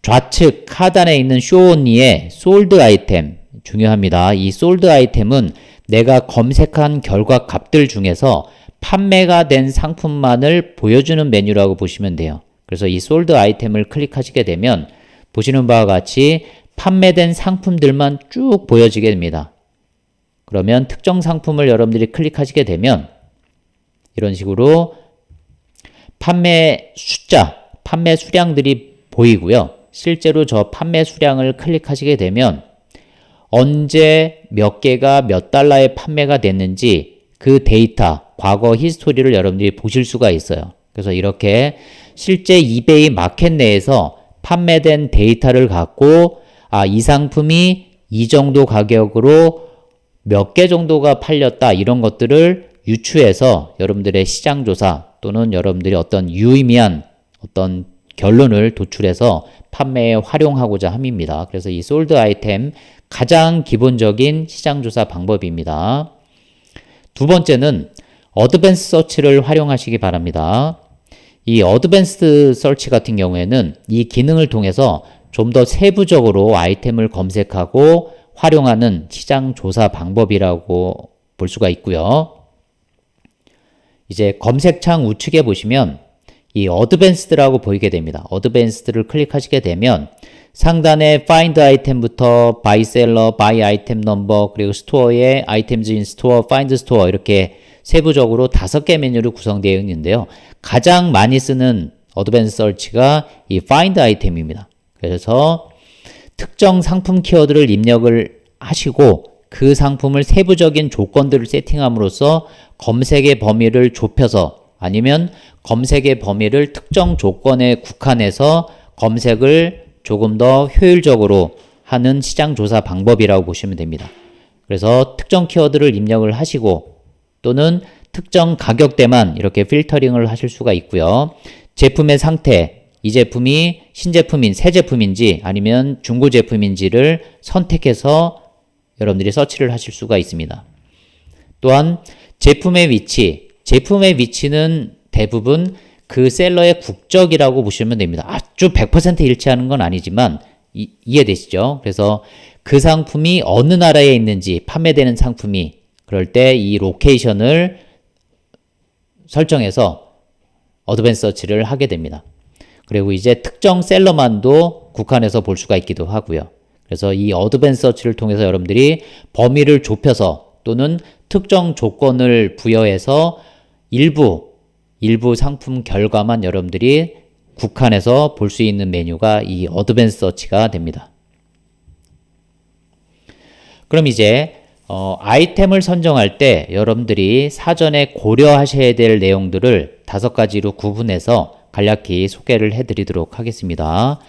좌측 하단에 있는 쇼 온리의 솔드 아이템 중요합니다. 이 솔드 아이템은 내가 검색한 결과 값들 중에서 판매가 된 상품만을 보여주는 메뉴라고 보시면 돼요. 그래서 이 솔드 아이템을 클릭하시게 되면 보시는 바와 같이 판매된 상품들만 쭉 보여지게 됩니다. 그러면 특정 상품을 여러분들이 클릭하시게 되면 이런 식으로 판매 숫자, 판매 수량들이 보이고요. 실제로 저 판매 수량을 클릭하시게 되면 언제 몇 개가 몇 달러에 판매가 됐는지 그 데이터, 과거 히스토리를 여러분들이 보실 수가 있어요. 그래서 이렇게 실제 이베이 마켓 내에서 판매된 데이터를 갖고 이 상품이 이 정도 가격으로 몇 개 정도가 팔렸다 이런 것들을 유추해서 여러분들의 시장 조사 또는 여러분들이 어떤 유의미한 어떤 결론을 도출해서 판매에 활용하고자 함입니다. 그래서 이 솔드 아이템 가장 기본적인 시장 조사 방법입니다. 두 번째는 어드밴스 서치를 활용하시기 바랍니다. 이 어드밴스드 서치 같은 경우에는 이 기능을 통해서 좀 더 세부적으로 아이템을 검색하고 활용하는 시장 조사 방법이라고 볼 수가 있고요. 이제 검색창 우측에 보시면 이 어드밴스드라고 보이게 됩니다. 어드밴스드를 클릭하시게 되면 상단에 find 아이템부터 buy seller, buy item number, 그리고 스토어에 items in store, find store 이렇게 세부적으로 5개 메뉴로 구성되어 있는데요. 가장 많이 쓰는 어드밴스 서치가 이 find 아이템입니다. 그래서 특정 상품 키워드를 입력을 하시고 그 상품을 세부적인 조건들을 세팅함으로써 검색의 범위를 좁혀서 아니면 검색의 범위를 특정 조건에 국한해서 검색을 조금 더 효율적으로 하는 시장 조사 방법이라고 보시면 됩니다. 그래서 특정 키워드를 입력을 하시고 또는 특정 가격대만 이렇게 필터링을 하실 수가 있고요. 제품의 상태, 이 제품이 신제품인 새 제품인지 아니면 중고 제품인지를 선택해서 여러분들이 서치를 하실 수가 있습니다. 또한 제품의 위치는 대부분 그 셀러의 국적이라고 보시면 됩니다. 아주 100% 일치하는 건 아니지만 이해되시죠? 그래서 그 상품이 어느 나라에 있는지 판매되는 상품이 그럴 때 이 로케이션을 설정해서 어드밴스 서치를 하게 됩니다. 그리고 이제 특정 셀러만도 국한해서 볼 수가 있기도 하고요. 그래서 이 어드밴스 서치를 통해서 여러분들이 범위를 좁혀서 또는 특정 조건을 부여해서 일부 상품 결과만 여러분들이 국한해서 볼 수 있는 메뉴가 이 어드밴스 서치가 됩니다. 그럼 이제 아이템을 선정할 때 여러분들이 사전에 고려하셔야 될 내용들을 5가지로 구분해서 간략히 소개를 해드리도록 하겠습니다.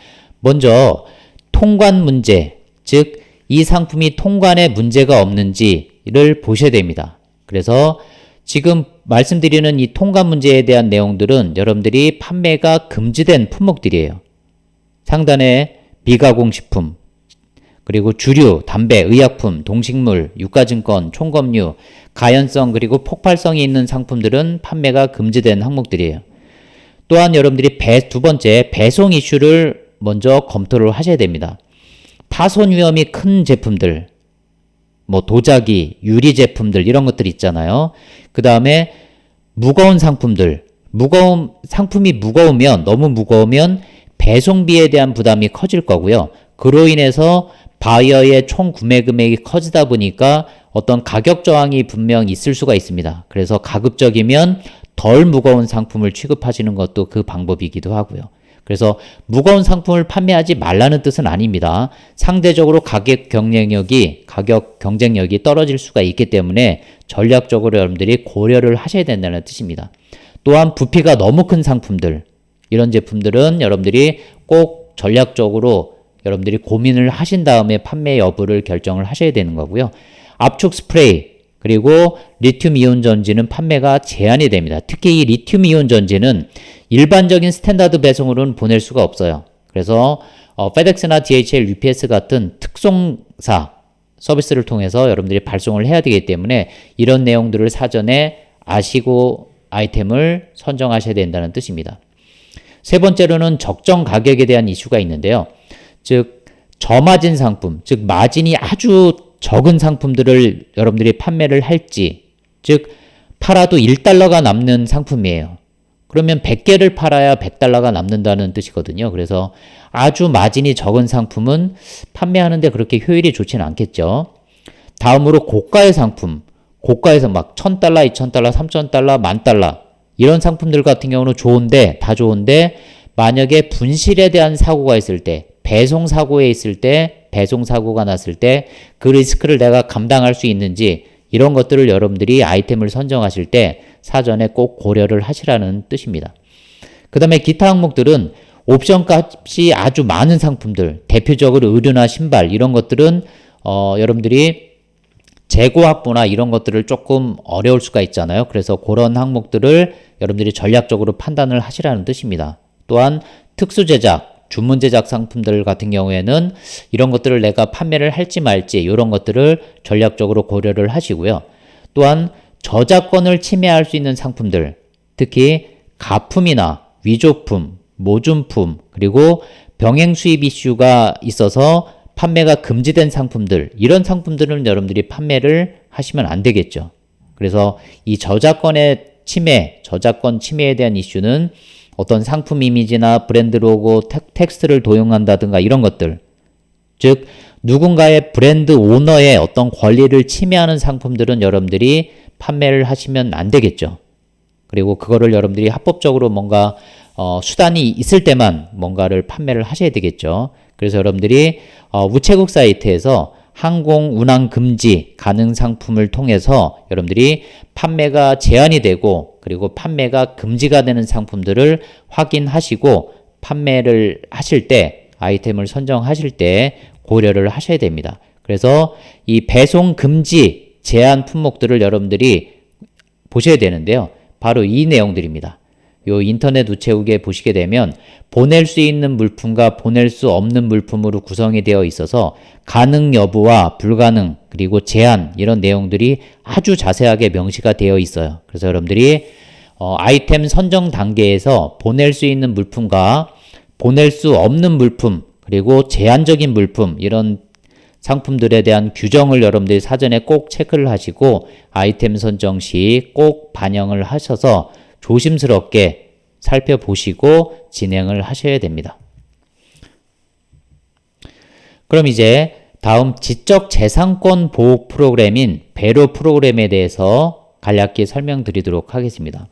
먼저 통관 문제, 즉 이 상품이 통관에 문제가 없는지를 보셔야 됩니다. 그래서 지금 말씀드리는 이 통관 문제에 대한 내용들은 여러분들이 판매가 금지된 품목들이에요. 상단에 미가공식품, 그리고 주류, 담배, 의약품, 동식물, 유가증권, 총검류, 가연성 그리고 폭발성이 있는 상품들은 판매가 금지된 항목들이에요. 또한 여러분들이 두 번째 배송 이슈를 먼저 검토를 하셔야 됩니다. 파손 위험이 큰 제품들, 뭐 도자기, 유리 제품들 이런 것들 있잖아요. 그 다음에 무거운 상품들, 상품이 무거우면 너무 무거우면 배송비에 대한 부담이 커질 거고요. 그로 인해서 바이어의 총 구매 금액이 커지다 보니까 어떤 가격 저항이 분명 있을 수가 있습니다. 그래서 가급적이면 덜 무거운 상품을 취급하시는 것도 그 방법이기도 하고요. 그래서 무거운 상품을 판매하지 말라는 뜻은 아닙니다. 상대적으로 가격 경쟁력이 떨어질 수가 있기 때문에 전략적으로 여러분들이 고려를 하셔야 된다는 뜻입니다. 또한 부피가 너무 큰 상품들, 이런 제품들은 여러분들이 꼭 전략적으로 여러분들이 고민을 하신 다음에 판매 여부를 결정을 하셔야 되는 거고요. 압축 스프레이 그리고 리튬 이온 전지는 판매가 제한이 됩니다. 특히 이 리튬 이온 전지는 일반적인 스탠다드 배송으로는 보낼 수가 없어요. 그래서 FedEx나 DHL, UPS 같은 특송사 서비스를 통해서 여러분들이 발송을 해야 되기 때문에 이런 내용들을 사전에 아시고 아이템을 선정하셔야 된다는 뜻입니다. 세 번째로는 적정 가격에 대한 이슈가 있는데요. 즉 저마진 상품, 즉 마진이 아주 적은 상품들을 여러분들이 판매를 할지, 즉 팔아도 1달러가 남는 상품이에요. 그러면 100개를 팔아야 100달러가 남는다는 뜻이거든요. 그래서 아주 마진이 적은 상품은 판매하는데 그렇게 효율이 좋지는 않겠죠. 다음으로 고가의 상품, 고가에서 막 1000달러, 2000달러, 3000달러, 10,000달러 이런 상품들 같은 경우는 다 좋은데 만약에 분실에 대한 사고가 있을 때, 배송 사고가 났을 때 그 리스크를 내가 감당할 수 있는지 이런 것들을 여러분들이 아이템을 선정하실 때 사전에 꼭 고려를 하시라는 뜻입니다. 그 다음에 기타 항목들은 옵션 값이 아주 많은 상품들, 대표적으로 의류나 신발 이런 것들은 여러분들이 재고 확보나 이런 것들을 조금 어려울 수가 있잖아요. 그래서 그런 항목들을 여러분들이 전략적으로 판단을 하시라는 뜻입니다. 또한 특수 제작, 주문 제작 상품들 같은 경우에는 이런 것들을 내가 판매를 할지 말지 이런 것들을 전략적으로 고려를 하시고요. 또한 저작권을 침해할 수 있는 상품들, 특히 가품이나 위조품, 모준품, 그리고 병행 수입 이슈가 있어서 판매가 금지된 상품들, 이런 상품들은 여러분들이 판매를 하시면 안 되겠죠. 그래서 이 저작권 침해에 대한 이슈는 어떤 상품 이미지나 브랜드 로고, 텍스트를 도용한다든가 이런 것들, 즉 누군가의 브랜드 오너의 어떤 권리를 침해하는 상품들은 여러분들이 판매를 하시면 안 되겠죠. 그리고 그거를 여러분들이 합법적으로 뭔가 수단이 있을 때만 뭔가를 판매를 하셔야 되겠죠. 그래서 여러분들이 우체국 사이트에서 항공 운항 금지 가능 상품을 통해서 여러분들이 판매가 제한이 되고 그리고 판매가 금지가 되는 상품들을 확인하시고 판매를 하실 때, 아이템을 선정하실 때 고려를 하셔야 됩니다. 그래서 이 배송 금지 제한 품목들을 여러분들이 보셔야 되는데요. 바로 이 내용들입니다. 요 인터넷 우체국에 보시게 되면 보낼 수 있는 물품과 보낼 수 없는 물품으로 구성이 되어 있어서 가능 여부와 불가능 그리고 제한 이런 내용들이 아주 자세하게 명시가 되어 있어요. 그래서 여러분들이 아이템 선정 단계에서 보낼 수 있는 물품과 보낼 수 없는 물품 그리고 제한적인 물품 이런 상품들에 대한 규정을 여러분들이 사전에 꼭 체크를 하시고 아이템 선정 시 꼭 반영을 하셔서 조심스럽게 살펴보시고 진행을 하셔야 됩니다. 그럼 이제 다음 지적재산권 보호 프로그램인 배로 프로그램에 대해서 간략히 설명드리도록 하겠습니다.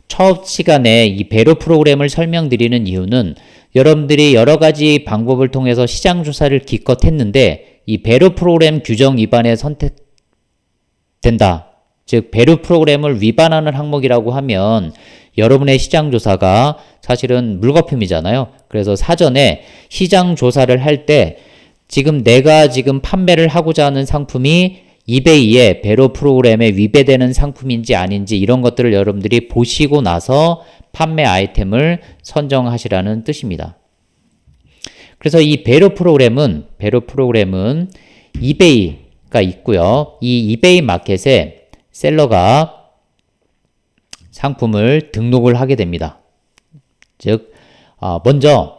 첫 시간에 이 배로 프로그램을 설명드리는 이유는 여러분들이 여러 가지 방법을 통해서 시장 조사를 기껏 했는데 이 배로 프로그램 규정 위반의 된다. 즉 배류 프로그램을 위반하는 항목이라고 하면 여러분의 시장 조사가 사실은 물거품이잖아요. 그래서 사전에 시장 조사를 할 때 내가 지금 판매를 하고자 하는 상품이 이베이의 배로 프로그램에 위배되는 상품인지 아닌지 이런 것들을 여러분들이 보시고 나서 판매 아이템을 선정하시라는 뜻입니다. 그래서 이 배로 프로그램은 이베이가 있고요. 이 이베이 마켓에 셀러가 상품을 등록을 하게 됩니다. 즉 먼저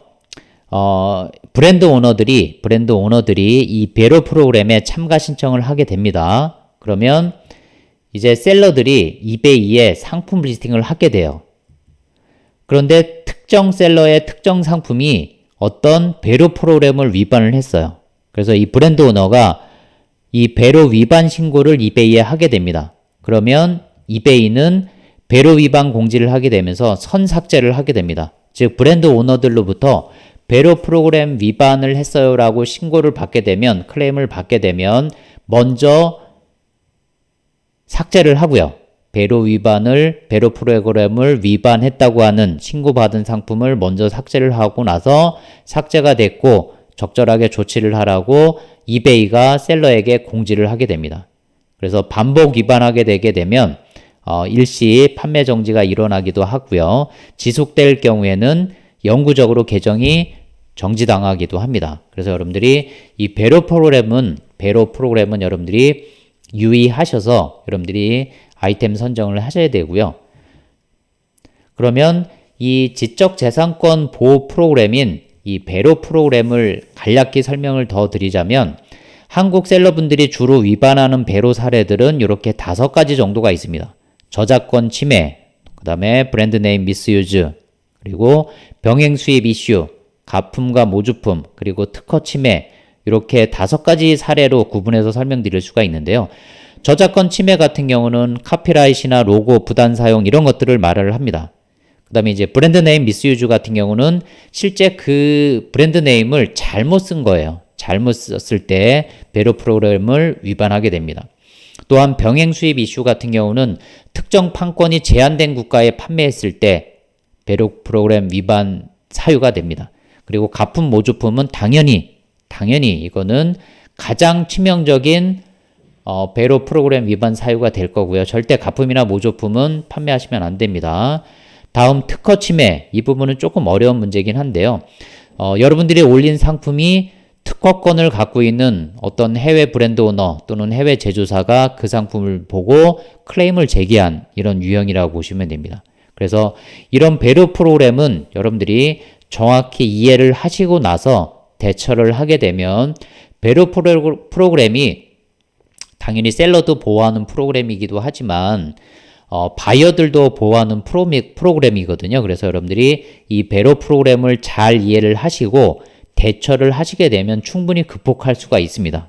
브랜드 오너들이 이 배로 프로그램에 참가 신청을 하게 됩니다. 그러면 이제 셀러들이 이베이에 상품 리스팅을 하게 돼요. 그런데 특정 셀러의 특정 상품이 어떤 배로 프로그램을 위반을 했어요. 그래서 이 브랜드 오너가 이 배로 위반 신고를 이베이에 하게 됩니다. 그러면 이베이는 배로 위반 공지를 하게 되면서 선 삭제를 하게 됩니다. 즉 브랜드 오너들로부터 배로 프로그램 위반을 했어요 라고 신고를 받게 되면, 클레임을 받게 되면 먼저 삭제를 하고요. 배로 프로그램을 위반했다고 하는 신고받은 상품을 먼저 삭제를 하고 나서 삭제가 됐고 적절하게 조치를 하라고 이베이가 셀러에게 공지를 하게 됩니다. 그래서 반복 위반하게 되게 되면 일시 판매 정지가 일어나기도 하고요. 지속될 경우에는 영구적으로 계정이 정지당하기도 합니다. 그래서 여러분들이 이 배로 프로그램은 여러분들이 유의하셔서 여러분들이 아이템 선정을 하셔야 되고요. 그러면 이 지적재산권 보호 프로그램인 이 배로 프로그램을 간략히 설명을 더 드리자면, 한국 셀러분들이 주로 위반하는 배로 사례들은 이렇게 5가지 정도가 있습니다. 저작권 침해, 그 다음에 브랜드 네임 미스유즈, 그리고 병행 수입 이슈, 가품과 모주품, 그리고 특허 침해, 이렇게 5가지 사례로 구분해서 설명드릴 수가 있는데요. 저작권 침해 같은 경우는 카피라이트나 로고 부단 사용 이런 것들을 말을 합니다. 그 다음에 이제 브랜드 네임 미스유즈 같은 경우는 실제 그 브랜드 네임을 잘못 쓴 거예요. 잘못 썼을 때 배로 프로그램을 위반하게 됩니다. 또한 병행 수입 이슈 같은 경우는 특정 판권이 제한된 국가에 판매했을 때 배로 프로그램 위반 사유가 됩니다. 그리고 가품 모조품은 당연히 이거는 가장 치명적인 배로 프로그램 위반 사유가 될 거고요. 절대 가품이나 모조품은 판매하시면 안 됩니다. 다음 특허 침해, 이 부분은 조금 어려운 문제긴 한데요. 여러분들이 올린 상품이 특허권을 갖고 있는 어떤 해외 브랜드 오너 또는 해외 제조사가 그 상품을 보고 클레임을 제기한 이런 유형이라고 보시면 됩니다. 그래서 이런 배로 프로그램은 여러분들이 정확히 이해를 하시고 나서 대처를 하게 되면, 배로 프로그램이 당연히 셀러도 보호하는 프로그램이기도 하지만 바이어들도 보호하는 프로그램이거든요. 그래서 여러분들이 이 배로 프로그램을 잘 이해를 하시고 대처를 하시게 되면 충분히 극복할 수가 있습니다.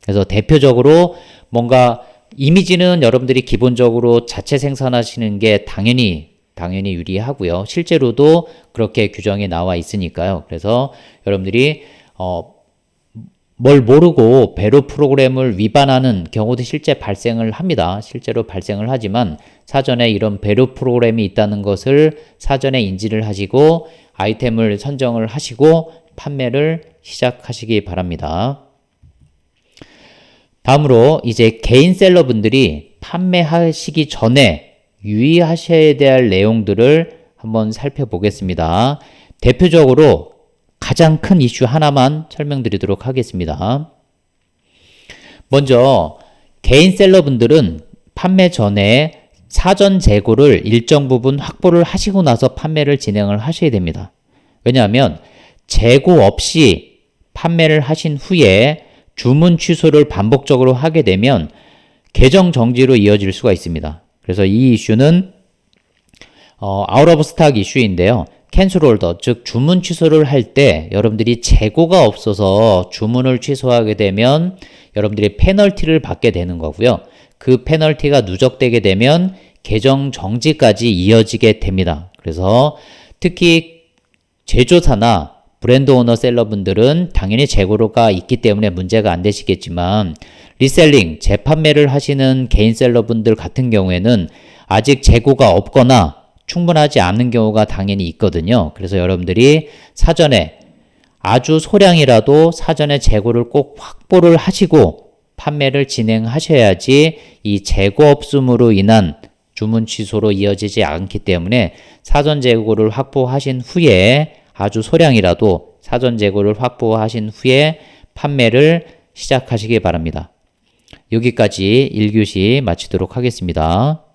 그래서 대표적으로 뭔가 이미지는 여러분들이 기본적으로 자체 생산하시는 게 당연히 유리하고요. 실제로도 그렇게 규정이 나와 있으니까요. 그래서 여러분들이 뭘 모르고 배로 프로그램을 위반하는 경우도 실제 발생을 합니다. 실제로 발생을 하지만 사전에 이런 배로 프로그램이 있다는 것을 사전에 인지를 하시고 아이템을 선정을 하시고 판매를 시작하시기 바랍니다. 다음으로 이제 개인 셀러분들이 판매하시기 전에 유의하셔야 될 내용들을 한번 살펴보겠습니다. 대표적으로 가장 큰 이슈 하나만 설명드리도록 하겠습니다. 먼저 개인 셀러분들은 판매 전에 사전 재고를 일정 부분 확보를 하시고 나서 판매를 진행을 하셔야 됩니다. 왜냐하면 재고 없이 판매를 하신 후에 주문 취소를 반복적으로 하게 되면 계정 정지로 이어질 수가 있습니다. 그래서 이 이슈는 아웃 오브 스탁 이슈인데요. 캔슬 올더, 즉 주문 취소를 할 때 여러분들이 재고가 없어서 주문을 취소하게 되면 여러분들이 페널티를 받게 되는 거고요. 그 페널티가 누적되게 되면 계정 정지까지 이어지게 됩니다. 그래서 특히 제조사나 브랜드 오너 셀러분들은 당연히 재고가 있기 때문에 문제가 안 되시겠지만 리셀링, 재판매를 하시는 개인 셀러분들 같은 경우에는 아직 재고가 없거나 충분하지 않은 경우가 당연히 있거든요. 그래서 여러분들이 사전에 아주 소량이라도 사전에 재고를 꼭 확보를 하시고 판매를 진행하셔야지 이 재고 없음으로 인한 주문 취소로 이어지지 않기 때문에 사전 재고를 확보하신 후에 아주 소량이라도 사전 재고를 확보하신 후에 판매를 시작하시기 바랍니다. 여기까지 1교시 마치도록 하겠습니다.